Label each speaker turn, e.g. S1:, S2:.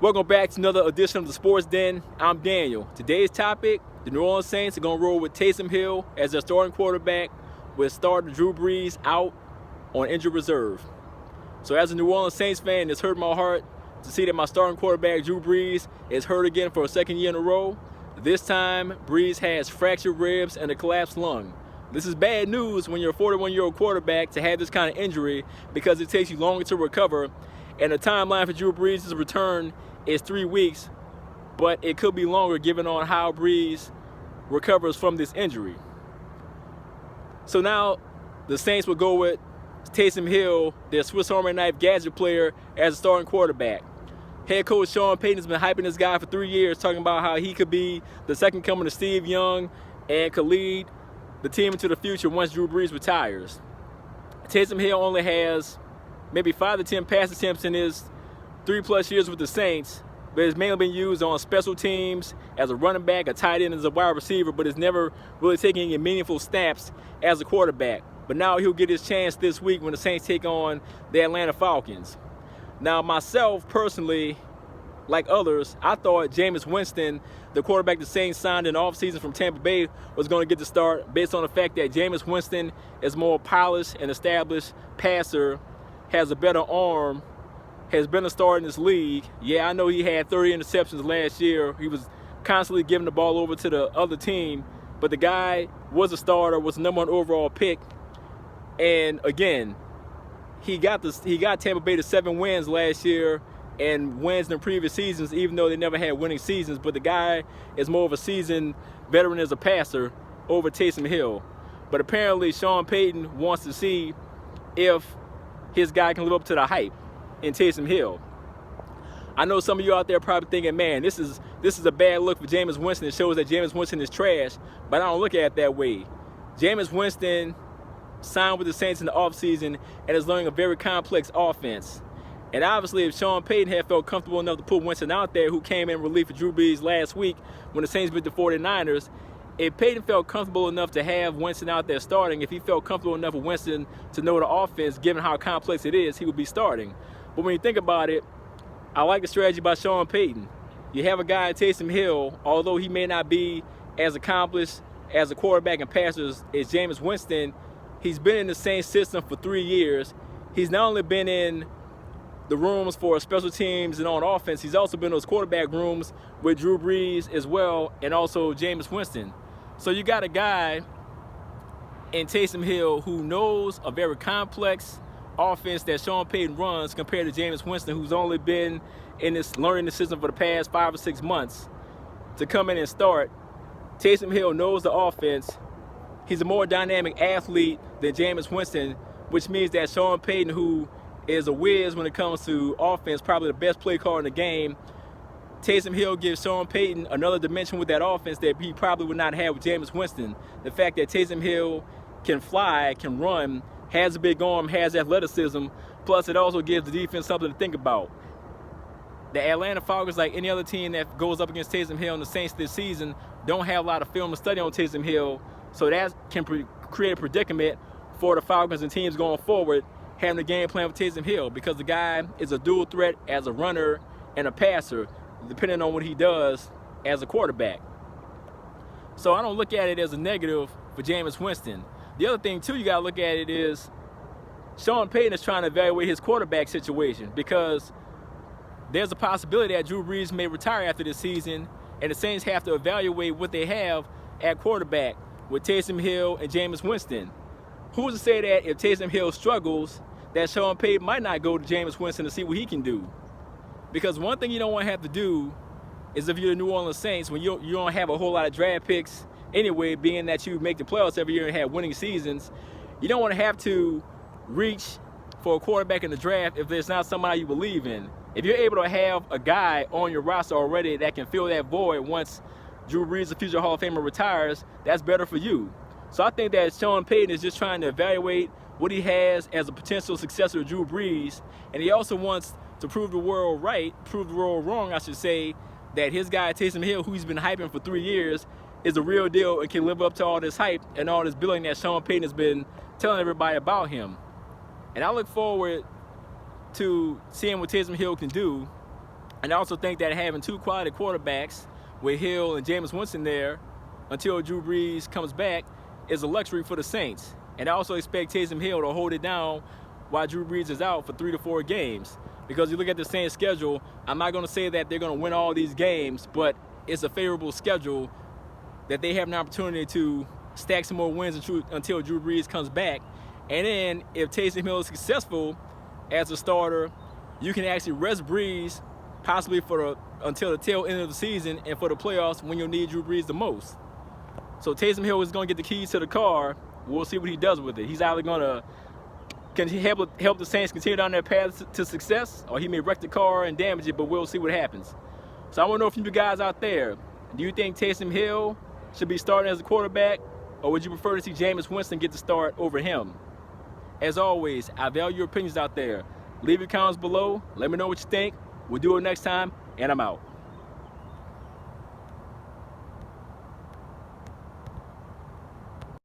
S1: Welcome back to another edition of the Sports Den. I'm Daniel. Today's topic, the New Orleans Saints are going to roll with Taysom Hill as their starting quarterback with starter Drew Brees out on injured reserve. So as a New Orleans Saints fan, it's hurt my heart to see that my starting quarterback Drew Brees is hurt again for a second year in a row. This time, Brees has fractured ribs and a collapsed lung. This is bad news when you're a 41-year-old quarterback to have this kind of injury because it takes you longer to recover. And the timeline for Drew Brees' return is 3 weeks, but it could be longer given on how Brees recovers from this injury. So now the Saints will go with Taysom Hill, their Swiss Army knife gadget player, as a starting quarterback. Head coach Sean Payton has been hyping this guy for 3 years, talking about how he could be the second coming to Steve Young and could lead the team into the future once Drew Brees retires. Taysom Hill only has maybe 5 to 10 pass attempts in his 3+ years with the Saints, but it's mainly been used on special teams as a running back, a tight end, as a wide receiver, but it's never really taking any meaningful snaps as a quarterback. But now he'll get his chance this week when the Saints take on the Atlanta Falcons. Now, myself personally, like others, I thought Jameis Winston, the quarterback the Saints signed in the offseason from Tampa Bay, was going to get the start based on the fact that Jameis Winston is more polished and established passer, has a better arm, has been a star in this league. Yeah, I know he had 30 interceptions last year. He was constantly giving the ball over to the other team, but the guy was a starter, was the #1 overall pick. And again, he got Tampa Bay to 7 wins last year and wins in the previous seasons, even though they never had winning seasons. But the guy is more of a seasoned veteran as a passer over Taysom Hill. But apparently Sean Payton wants to see if his guy can live up to the hype in Taysom Hill. I know some of you out there probably thinking, man, this is a bad look for Jameis Winston. It shows that Jameis Winston is trash, but I don't look at it that way. Jameis Winston signed with the Saints in the offseason and is learning a very complex offense. And obviously, if Sean Payton had felt comfortable enough to put Winston out there, who came in relief for Drew Brees last week when the Saints beat the 49ers, if Payton felt comfortable enough to have Winston out there starting, if he felt comfortable enough with Winston to know the offense, given how complex it is, he would be starting. But when you think about it, I like the strategy by Sean Payton. You have a guy, Taysom Hill, although he may not be as accomplished as a quarterback and passer as Jameis Winston, he's been in the same system for 3 years. He's not only been in the rooms for special teams and on offense, he's also been in those quarterback rooms with Drew Brees as well, and also Jameis Winston. So you got a guy in Taysom Hill who knows a very complex offense that Sean Payton runs compared to Jameis Winston, who's only been in this learning the system for the past 5 or 6 months to come in and start. Taysom Hill knows the offense. He's a more dynamic athlete than Jameis Winston, which means that Sean Payton, who is a whiz when it comes to offense, probably the best play caller in the game, Taysom Hill gives Sean Payton another dimension with that offense that he probably would not have with Jameis Winston. The fact that Taysom Hill can fly, can run, has a big arm, has athleticism, plus it also gives the defense something to think about. The Atlanta Falcons, like any other team that goes up against Taysom Hill and the Saints this season, don't have a lot of film to study on Taysom Hill, so that can create a predicament for the Falcons and teams going forward having a game plan with Taysom Hill, because the guy is a dual threat as a runner and a passer, depending on what he does as a quarterback. So I don't look at it as a negative for Jameis Winston. The other thing, too, you got to look at it is Sean Payton is trying to evaluate his quarterback situation, because there's a possibility that Drew Brees may retire after this season, and the Saints have to evaluate what they have at quarterback with Taysom Hill and Jameis Winston. Who's to say that if Taysom Hill struggles, that Sean Payton might not go to Jameis Winston to see what he can do? Because one thing you don't want to have to do is, if you're the New Orleans Saints, when you don't have a whole lot of draft picks anyway, being that you make the playoffs every year and have winning seasons, you don't want to have to reach for a quarterback in the draft if there's not somebody you believe in. If you're able to have a guy on your roster already that can fill that void once Drew Brees, the future Hall of Famer, retires, that's better for you. So I think that Sean Payton is just trying to evaluate what he has as a potential successor to Drew Brees, and he also wants to prove the world wrong, I should say, that his guy Taysom Hill, who he's been hyping for 3 years, is a real deal and can live up to all this hype and all this billing that Sean Payton has been telling everybody about him. And I look forward to seeing what Taysom Hill can do And I also think that having two quality quarterbacks with Hill and Jameis Winston there until Drew Brees comes back is a luxury for the Saints. And I also expect Taysom Hill to hold it down while Drew Brees is out for 3 to 4 games. Because you look at the Saints schedule, I'm not going to say that they're going to win all these games, but it's a favorable schedule that they have an opportunity to stack some more wins until Drew Brees comes back. And then if Taysom Hill is successful as a starter, you can actually rest Brees possibly until the tail end of the season and for the playoffs when you'll need Drew Brees the most. So Taysom Hill is going to get the keys to the car. We'll see what he does with it. He's either going to help the Saints continue down their path to success, or he may wreck the car and damage it, but we'll see what happens. So I want to know from you guys out there, do you think Taysom Hill should be starting as a quarterback, or would you prefer to see Jameis Winston get the start over him? As always, I value your opinions out there. Leave your comments below. Let me know what you think. We'll do it next time, and I'm out.